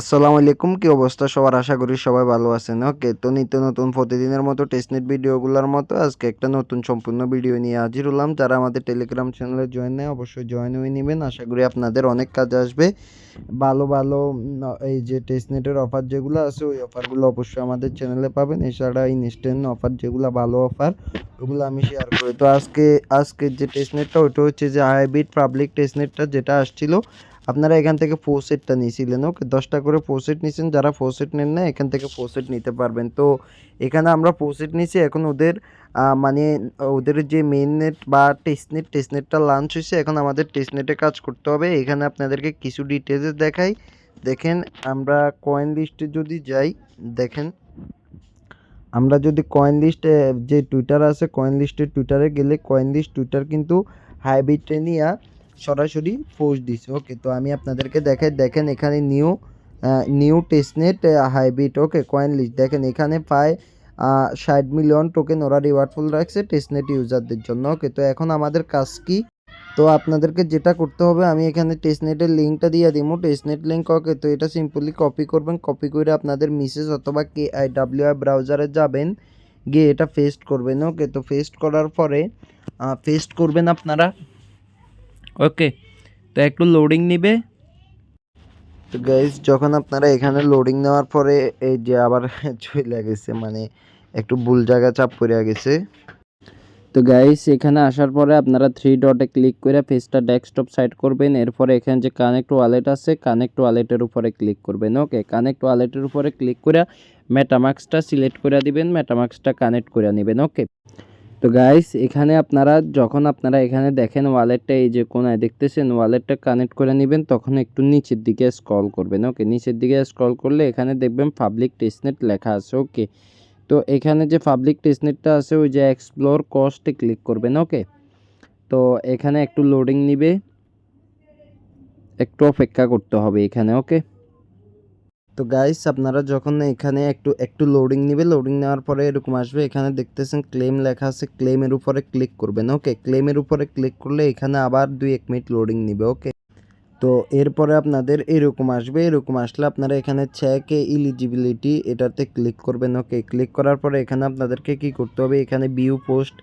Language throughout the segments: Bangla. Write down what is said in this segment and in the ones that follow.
আসসালামু আলাইকুম, কি অবস্থা সবার? আশা করি সবাই ভালো আছেন। ওকে, তো নিত্য নতুন প্রতিদিনের মতো টেস্টনেট ভিডিওগুলোর মতো আজকে একটা নতুন সম্পূর্ণ ভিডিও নিয়ে হাজির হলাম। যারা আমাদের টেলিগ্রাম চ্যানেলে জয়েন নেয় অবশ্যই জয়েন হয়ে নেবেন। আশা করি আপনাদের অনেক কাজে আসবে। ভালো ভালো এই যে টেস্টনেটের অফার যেগুলো আছে ওই অফারগুলো অবশ্যই আমাদের চ্যানেলে পাবেন। এছাড়া ইনস্ট্যান্ট অফার যেগুলো ভালো অফার ওগুলো আমি শেয়ার করি। তো আজকের যে টেস্টনেটটা ওইটা হচ্ছে যে হাইব্রিড পাবলিক টেস্টনেটটা যেটা আসছিল, আপনারা এখান থেকে 4 সেটটা নিয়েছিলেন। ওকে, 10টা করে 4 সেট নিয়েছেন। যারা 4 সেট নেন না এখান থেকে 4 সেট নিতে পারবেন। তো এখানে আমরা 4 সেট নিয়েছি। এখন ওদের মানে ওদের যে মেইন নেট বা টেস্টনেটটা লঞ্চ হয়েছে। এখন আমাদের টেস্টনেটে কাজ করতে হবে। এখানে আপনাদেরকে কিছু ডিটেলস দেখাই। দেখেন, আমরা কয়েন লিস্টে যদি যাই, দেখেন আমরা যদি কয়েন লিস্টে যে টুইটার আছে, কয়েন লিস্টের টুইটারে গেলে কয়েন লিস্ট টুইটার কিন্তু হাইব্রিডটা নিয়ে সরাসরি পোস্ট দিছে। ওকে, তো আমি আপনাদেরকে দেখাই। দেখেন এখানে নিউ টেস্টনেট হাইব্রিড। ওকে, কয়েন লিস্ট দেখেন এখানে প্রায় 60 মিলিয়ন টোকেন ওরা রিওয়ার্ডফুল রাখছে টেস্টনেট ইউজারদের জন্য। ওকে, তো এখন আমাদের কাজ কি? তো আপনাদেরকে যেটা করতে হবে, আমি এখানে টেস্টনেটের লিঙ্কটা দিয়ে দিব। Testnet link. ওকে, তো এটা সিম্পলি কপি করবেন। কপি করে আপনাদের মিসেস অথবা KIWI ব্রাউজারে যাবেন, গিয়ে এটা পেস্ট করবেন। ওকে, তো পেস্ট করার পরে পেস্ট করবেন আপনারা। ওকে, তো একটু লোডিং নিবে। তো গাইজ, যখন আপনারা এখানে লোডিং নেওয়ার পরে এই যে আবার চলে গেছে, মানে একটু ভুল জায়গা চাপ পড়ে গেছে। তো গাইস, এখানে আসার পরে আপনারা 3 ডটে ক্লিক করে পেজটা ডেস্কটপ সাইড করবেন। এরপরে এখানে যে কানেক্ট ওয়ালেট আছে, কানেক্ট ওয়ালেটের উপরে ক্লিক করবেন। ওকে, কানেক্ট ওয়ালেটের উপরে ক্লিক করে মেটামাস্কটা সিলেক্ট করে দিবেন, মেটামাস্কটা কানেক্ট করে নেবেন। ওকে, তো গাইস এখানে যখন আপনারা এখানে দেখেন ওয়ালেটটা এই যে কোনায় দেখতেছেন, ওয়ালেটটা কানেক্ট করে নেবেন, তখন একটু নিচের দিকে স্ক্রল করবেন। ওকে, নিচের দিকে স্ক্রল করলে এখানে দেখবেন পাবলিক টেস্টনেট লেখা আছে। ওকে, তো এখানে যে পাবলিক টেস্টনেটটা আছে ওই যে এক্সপ্লোর কস্টে ক্লিক করবেন। ওকে, তো এখানে একটু লোডিং নিবে, একটু অপেক্ষা করতে হবে এখানে। ওকে, তো গাইস আপনারা যখন এখানে একটু লোডিং নিবে, লোডিং নেওয়ার পরে এরকম আসবে। এখানে দেখতেছেন ক্লেম লেখা আছে, ক্লেমের উপরে ক্লিক করবেন। ওকে, ক্লেমের উপরে ক্লিক করলে এখানে আবার 2-1 মিনিট লোডিং নিবে। ওকে, তো এরপরে আপনাদের এরকম আসবে। এরকম আসলে আপনারা এখানে চেক এলিজিবিলিটি এটাতে ক্লিক করবেন। ওকে, ক্লিক করার পরে এখানে আপনাদেরকে কি করতে হবে, এখানে ভিউ পোস্ট,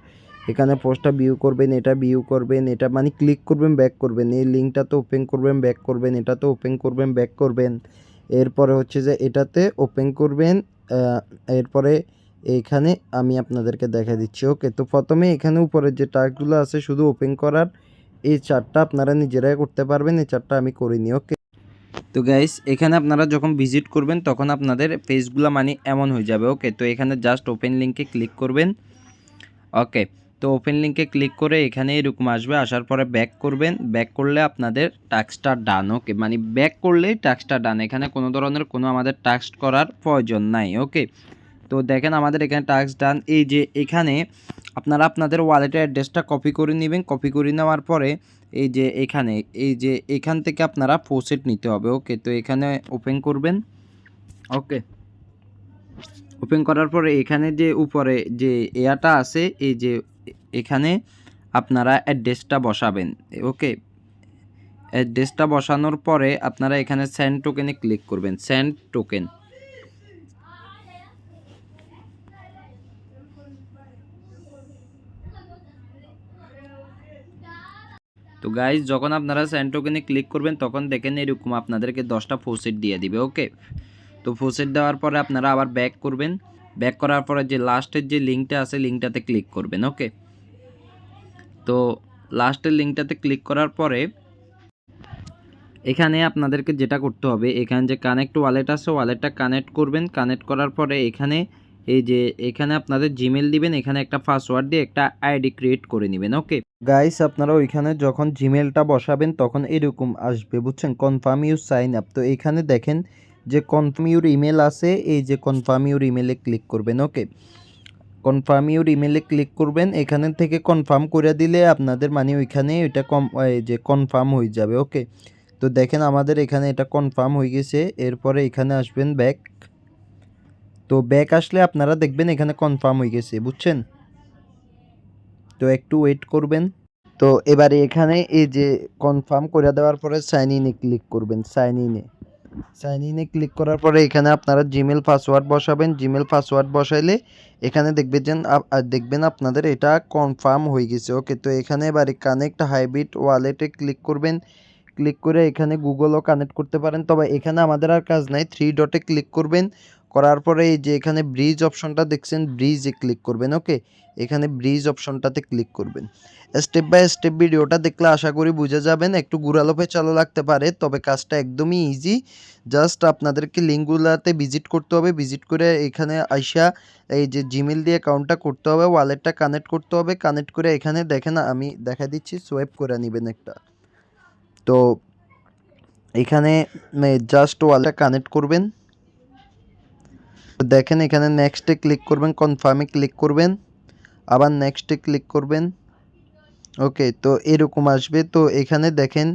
এখানে পোস্টটা ভিউ করবেন, এটা ভিউ করবেন, এটা মানে ক্লিক করবেন, ব্যাক করবেন, এই লিঙ্কটাতে ওপেন করবেন, ব্যাক করবেন, এটাতে ওপেন করবেন, ব্যাক করবেন। এরপরে হচ্ছে যে এটাতে ওপেন করবেন। এরপরে এইখানে আমি আপনাদেরকে দেখা দিচ্ছি। ওকে, তো প্রথমে এখানে উপরের যে টাস্কগুলো আছে শুধু ওপেন করার, এই চারটা আপনারা নিজেরাই করতে পারবেন, এই চারটা আমি করিনি। ওকে, তো গাইস এখানে আপনারা যখন ভিজিট করবেন তখন আপনাদের পেজগুলো মানে এমন হয়ে যাবে। ওকে, তো এখানে জাস্ট ওপেন লিঙ্কে ক্লিক করবেন। ওকে, তো ওপেন লিঙ্কে ক্লিক করে এখানে এরকম আসবে। আসার পরে ব্যাক করবেন, ব্যাক করলে আপনাদের টাস্কটা ডান। ওকে, মানে ব্যাক করলেই টাস্কটা ডান, এখানে কোনো ধরনের আমাদের টাস্ক করার প্রয়োজন নাই। ওকে, তো দেখেন আমাদের এখানে টাস্ক ডান। এই যে এখানে আপনারা আপনাদের ওয়ালেটের অ্যাড্রেসটা কপি করে নেবেন। কপি করে নেওয়ার পরে এই যে এখান থেকে আপনারা ফোসেট নিতে হবে। ওকে, তো এখানে ওপেন করবেন। ওকে, ওপেন করার পরে এখানে যে উপরে যে এয়াটা আছে, এই যে এখানে আপনারা অ্যাড্রেসটা বসাবেন। ওকে, অ্যাড্রেসটা বসানোর পরে আপনারা এখানে সেন্ড টোকেনে ক্লিক করবেন, সেন্ড টোকেন। তো গাইজ যখন আপনারা সেন্ড টোকেনে ক্লিক করবেন তখন দেখেন এরকম আপনাদেরকে 10টা ফোসেট দিয়ে দিবে। ওকে, তো ফোসেট দেওয়ার পরে আপনারা আবার ব্যাক করবেন। ব্যাক করার পরে যে লাস্টের যে লিঙ্কটা আছে লিঙ্কটাতে ক্লিক করবেন। ওকে, তো লাস্টের লিঙ্কটাতে ক্লিক করার পরে এখানে আপনাদেরকে যেটা করতে হবে, এখানে যে কানেক্ট ওয়ালেট আছে ওয়ালেটটা কানেক্ট করবেন। কানেক্ট করার পরে এখানে এই যে এখানে আপনাদের জিমেল দিবেন, এখানে একটা পাসওয়ার্ড দিয়ে একটা আইডি ক্রিয়েট করে নেবেন। ওকে গাইস, আপনারা ওইখানে যখন জিমেলটা বসাবেন তখন এরকম আসবে, বুঝছেন, কনফার্ম ইউর সাইন আপ। তো এখানে দেখেন যে কনফার্ম ইউর ইমেল আছে, এই যে কনফার্ম ইউর ইমেলে ক্লিক করবেন। ওকে, কনফার্ম ইউর ইমেলে ক্লিক করবেন। এখানে থেকে কনফার্ম করে দিলে আপনাদের মানে ওইখানে ওইটা এই যে কনফার্ম হয়ে যাবে। ওকে, তো দেখেন আমাদের এখানে এটা কনফার্ম হয়ে গেছে। এরপরে এখানে আসবেন ব্যাক। তো ব্যাক আসলে আপনারা দেখবেন এখানে কনফার্ম হয়ে গেছে, বুঝছেন। তো একটু ওয়েট করবেন। তো এবারে এখানে এই যে কনফার্ম করে দেওয়ার পরে সাইন ইনে ক্লিক করবেন, সাইন ইনে। সাইন ইনে ক্লিক করার পরে এখানে আপনারা জিমেল পাসওয়ার্ড বসাবেন। জিমেল পাসওয়ার্ড বসাইলে এখানে দেখবেন আপনাদের এটা কনফার্ম হয়ে গেছে। ওকে, তো এখানে এবারে কানেক্ট হাইব্রিড ওয়ালেটে ক্লিক করবেন। ক্লিক করে এখানে গুগলও কানেক্ট করতে পারেন, তবে এখানে আমাদের আর কাজ নাই। 3 ডটে ক্লিক করবেন, করার পরে এই যে এখানে ব্রিজ অপশনটা দেখছেন, ব্রিজে ক্লিক করবেন। ওকে, এখানে ব্রিজ অপশনটাতে ক্লিক করবেন। স্টেপ বাই স্টেপ ভিডিওটা দেখলে আশা করি বুঝে যাবেন। একটু ঘোরালো পেঁচালো লাগতে পারে, তবে কাজটা একদমই ইজি। জাস্ট আপনাদেরকে লিঙ্কগুলোতে ভিজিট করতে হবে। ভিজিট করে এখানে আইসা এই যে জিমেল দিয়ে অ্যাকাউন্টটা করতে হবে, ওয়ালেটটা কানেক্ট করতে হবে। কানেক্ট করে এখানে দেখেন আমি দেখা দিচ্ছি, সোয়াইপ করে নেবেন একটা। তো এখানে জাস্ট ওয়ালেটটা কানেক্ট করবেন। দেখেন এখানে নেক্সটে ক্লিক করবেন, কনফার্মে ক্লিক করবেন, আবার নেক্সটে ক্লিক করবেন। ওকে, তো এরকম আসবে। তো এখানে দেখেন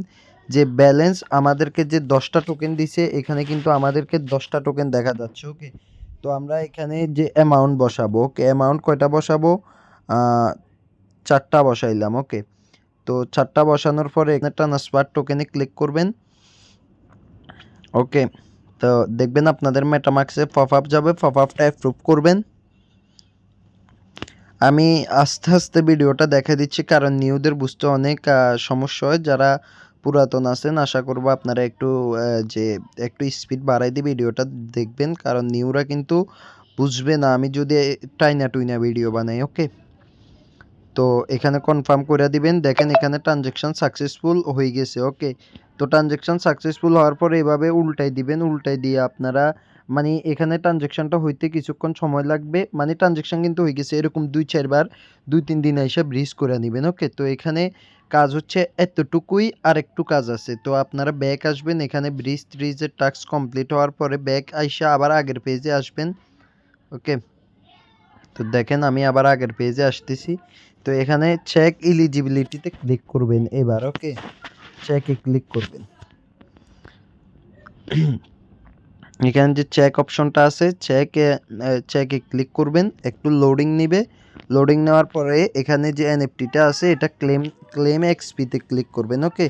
যে ব্যালেন্স আমাদেরকে যে 10টা টোকেন দিছে, এখানে কিন্তু আমাদেরকে 10টা টোকেন দেখা যাচ্ছে। ওকে, তো আমরা এখানে যে অ্যামাউন্ট বসাবো, ওকে অ্যামাউন্ট কয়টা বসাবো, 4টা বসাইলাম। ওকে, তো 4টা বসানোর পরে এখানে ট্রান্সফার টোকেনে ক্লিক করবেন। ওকে, তো দেখবেন আপনাদের মেটামাক্সে পপ আপ যাবে, পপ আপটা অ্যাপ্রুভ করবেন। আমি আস্তে আস্তে ভিডিওটা দেখা দিচ্ছি, কারণ নিউদের বুঝতে অনেক সমস্যা হয়। যারা পুরাতন আছেন আশা করব আপনারা একটু স্পিড বাড়াই দিয়ে ভিডিওটা দেখবেন, কারণ নিউরা কিন্তু বুঝবে না আমি যদি টাইনা টুইনা ভিডিও বানাই। ওকে, তো এখানে কনফার্ম করে দিবেন। দেখেন এখানে ট্রানজ্যাকশন সাকসেসফুল হয়ে গেছে। ওকে, তো ট্রানজ্যাকশন সাকসেসফুল হওয়ার পরে এভাবে উল্টাই দিবেন। উল্টাই দিয়ে আপনারা মানে এখানে ট্রানজ্যাকশনটা হইতে কিছুক্ষণ সময় লাগবে। মানে ট্রানজ্যাকশন কিন্তু হয়ে গেছে, এরকম 2-4 বার 2-3 দিন এসে ব্রিজ করে নেবেন। ওকে, তো এখানে কাজ হচ্ছে এতটুকুই, আর একটু কাজ আছে। তো আপনারা ব্যাক আসবেন, এখানে ব্রিজ ট্রিজের টাস্ক কমপ্লিট হওয়ার পরে ব্যাক আইসা আবার আগের পেজে আসবেন। ওকে, তো দেখেন আমি আবার আগের পেজে আসতেছি। তো এখানে চেক এলিজিবিলিটিতে ক্লিক করবেন এবার। ওকে, চেকে ক্লিক করবেন। এখানে যে চেক অপশনটা আছে, চেকে ক্লিক করবেন। একটু লোডিং নিবে। লোডিং নেওয়ার পরে এখানে যে এনএফটিটা আছে এটা ক্লেম এক্সপিতে ক্লিক করবেন। ওকে,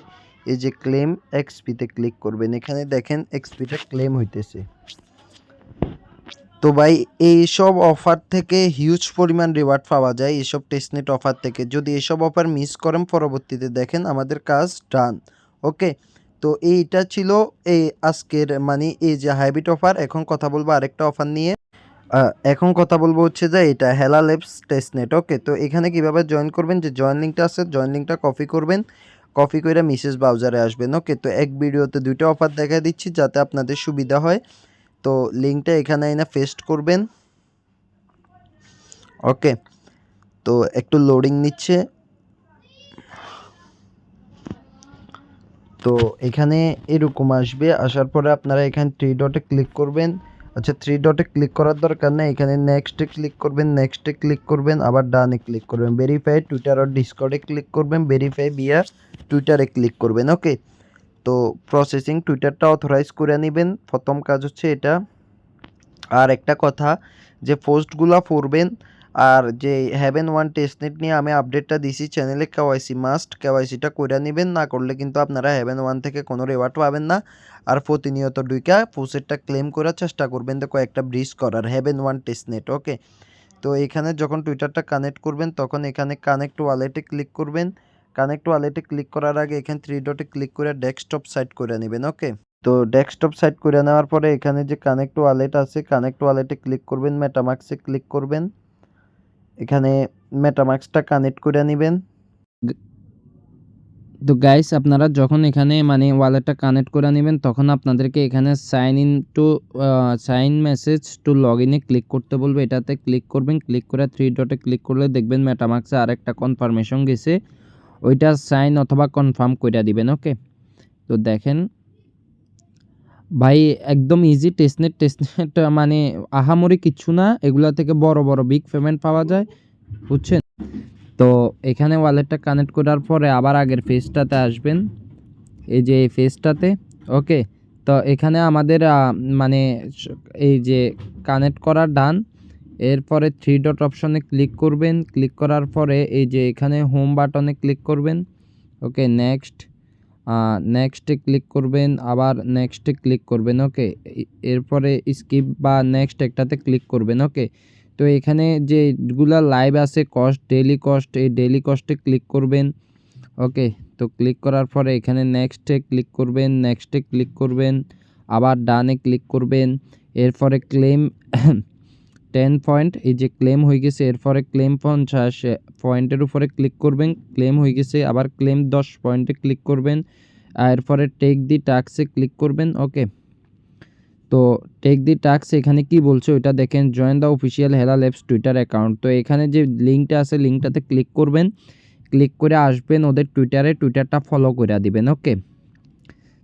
এই যে ক্লেম এক্সপিতে ক্লিক করবেন। এখানে দেখেন এক্সপিটা ক্লেম হইতেছে। তো ভাই এইসব অফার থেকে হিউজ পরিমাণ রিওয়ার্ড পাওয়া যায় এইসব টেস্টনেট অফার থেকে। যদি এসব অফার মিস করেন পরবর্তীতে দেখেন আমাদের কাজ ডান। ওকে, তো এইটা ছিল এই আজকের মানে এই যে হাইব্রিড অফার। এখন কথা বলবো আরেকটা অফার নিয়ে। এখন কথা বলবো হচ্ছে যে এটা হেলা ল্যাবস টেস্টনেট। ওকে, তো এখানে কিভাবে জয়েন করবেন, যে জয়েন লিঙ্কটা আছে জয়েন লিঙ্কটা কপি করবেন। কপি করে মিসেস ব্রাউজারে আসবেন। ওকে, তো এক ভিডিওতে 2টা অফার দেখা দিচ্ছি যাতে আপনাদের সুবিধা হয়। তো লিঙ্কটা এখানে এনে পেস্ট করবেন। ওকে, তো একটু লোডিং নিচ্ছে। তো এখানে এরকম আসবে, আসার পরে আপনারা এখানে 3 ডটে ক্লিক করবেন। আচ্ছা, 3 ডটে ক্লিক করার দরকার নেই, এখানে নেক্সটে ক্লিক করবেন, নেক্সটে ক্লিক করবেন, আবার ডানে ক্লিক করবেন। ভেরিফাই টুইটার আর ডিসকর্ডে ক্লিক করবেন, ভেরিফাই বিয়া টুইটারে ক্লিক করবেন। ওকে, তো প্রসেসিং টুইটারটা অথরাইজ করে নেবেন, প্রথম কাজ হচ্ছে এটা। আর একটা কথা, যে পোস্টগুলা পড়বেন, আর যে হ্যাভেন ওয়ান টেস্টনেট নিয়ে আমি আপডেটটা দিছি চ্যানেলে, কেওয়াইসি মাস্ট, কেওয়াইসিটা কইরা নেবেন। না করলে কিন্তু আপনারা হ্যাভেন ওয়ান থেকে কোনো রিওয়ার্ড পাবেন না। আর প্রতিনিয়ত ঢুইকা পোস্টেরটা ক্লেম করার চেষ্টা করবেন, তো কয়েকটা ব্রিজ করার হ্যাভেন ওয়ান টেস্টনেট। ওকে, তো এখানে যখন টুইটারটা কানেক্ট করবেন তখন এখানে কানেক্ট ওয়ালেটে ক্লিক করবেন। কানেক্ট ওয়ালেটে ক্লিক করার আগে এখানে 3 ডটে ক্লিক করে ডেস্কটপ সাইট করে নেবেন। ওকে, তো ডেস্কটপ সাইট করে নেওয়ার পরে এখানে যে কানেক্ট ওয়ালেট আছে, কানেক্ট ওয়ালেটে ক্লিক করবেন, মেটামাক্সে ক্লিক করবেন। এখানে মেটামাক্সটা কানেক্ট করে নেবেন। তো গাইস আপনারা যখন এখানে মানে ওয়ালেটটা কানেক্ট করে নেবেন তখন আপনাদেরকে এখানে সাইন মেসেজ টু লগ ইনে ক্লিক করতে বলবে। এটাতে ক্লিক করবেন, ক্লিক করে 3 ডটে ক্লিক করলে দেখবেন মেটামাক্সে আরেকটা কনফার্মেশন গেছে, ওইটা সাইন অথবা কনফার্ম করে দিবেন। ওকে, তো দেখেন ভাই একদম ইজি টেস্টনেট মানে আহামরি কিচ্ছু না, এগুলা থেকে বড় বড় বিগ পেমেন্ট পাওয়া যায়, বুঝছেন। তো এখানে ওয়ালেটটা কানেক্ট করার পরে আবার আগের পেজটাতে আসবেন, এই যে এই পেজটাতে। ওকে, তো এখানে আমাদের মানে এই যে কানেক্ট করা ডান। এরপরে 3 ডট অপশনে ক্লিক করবেন, ক্লিক করার পরে এই যে এখানে হোম বাটনে ক্লিক করবেন। ওকে, নেক্সট, নেক্সটে ক্লিক করবেন, আবার নেক্সটে ক্লিক করবেন। ওকে, এরপরে স্কিপ বা নেক্সট একটাতে ক্লিক করবেন। ওকে, তো এখানে যেগুলা লাইভ আছে কস্ট, ডেইলি কস্ট, এই ডেইলি কস্টে ক্লিক করবেন। ওকে, তো ক্লিক করার পরে এখানে নেক্সটে ক্লিক করবেন, নেক্সটে ক্লিক করবেন, আবার ডানে ক্লিক করবেন। এরপরে ক্লেম 10 পয়েন্ট, এই যে ক্লেম হয়ে গেছে, এরপরে ক্লেম 50 পয়েন্টের উপরে ক্লিক করবেন, ক্লেম হয়ে গেছে। আবার ক্লেম 10 পয়েন্টে ক্লিক করবেন, এরপরে টেক দি টাস্কে ক্লিক করবেন। ওকে, তো টেক দি টাস্ক এখানে কি বলছে ওইটা দেখেন, জয়েন দ্য অফিসিয়াল হেলা ল্যাবস টুইটার অ্যাকাউন্ট। তো এখানে যে লিঙ্কটা আছে লিঙ্কটাতে ক্লিক করবেন, ক্লিক করে আসবেন ওদের টুইটারটা ফলো করে দিবেন। ওকে,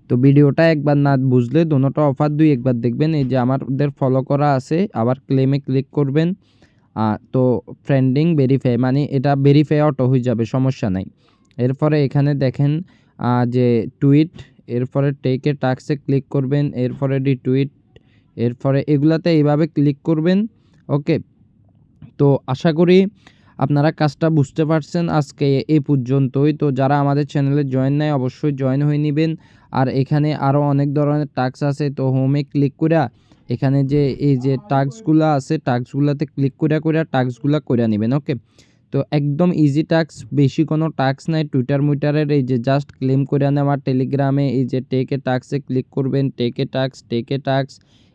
তো ভিডিওটা একবার না বুঝলে দোনোটা অফার একবার দেখবেন। এই যে আমাদের ফলো করা আছে, আবার ক্লেমে ক্লিক করবেন। তো ফ্রেন্ডিং ভেরিফাই মানে এটা ভেরিফাই অটো হয়ে যাবে, সমস্যা নাই। এরপরে এখানে দেখেন যে টুইট, এরপরে টেকে টাস্কে ক্লিক করবেন, এরপরে রিটুইট, এরপরে এগুলাতে এইভাবে ক্লিক করবেন। ওকে, তো আশা করি আপনারা কাজটা বুঝতে পারছেন। আজকে এই পর্যন্তই। তো যারা আমাদের চ্যানেলে জয়েন নাই অবশ্যই জয়েন হয়ে নেবেন। আর এখানে আরও অনেক ধরনের টাস্ক আছে, তো হোমে ক্লিক করে এখানে যে এই যে টাস্কগুলো আছে টাস্কগুলোতে ক্লিক করে টাস্কগুলো করে নেবেন। ওকে, তো একদম ইজি টাস্ক, বেশি কোনো টাস্ক নাই। টুইটারের এই যে জাস্ট ক্লেম করে নেওয়া, টেলিগ্রামে এই যে টেকে টাস্কে ক্লিক করবেন, টেকে টাস্ক,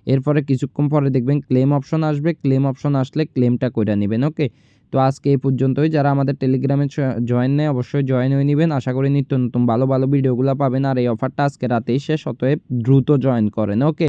এরপরে কিছুক্ষণ পরে দেখবেন ক্লেম অপশন আসবে, ক্লেম অপশন আসলে ক্লেমটা করে নেবেন। ওকে, তো আজকে এই পর্যন্তই। যারা আমাদের টেলিগ্রামে জয়েন নেয় অবশ্যই জয়েন হয়ে নেবেন। আশা করি নিত্য নতুন ভালো ভিডিওগুলো পাবেন। আর এই অফারটা আজকে রাতেই শেষ, অতএব দ্রুত জয়েন করেন। ওকে।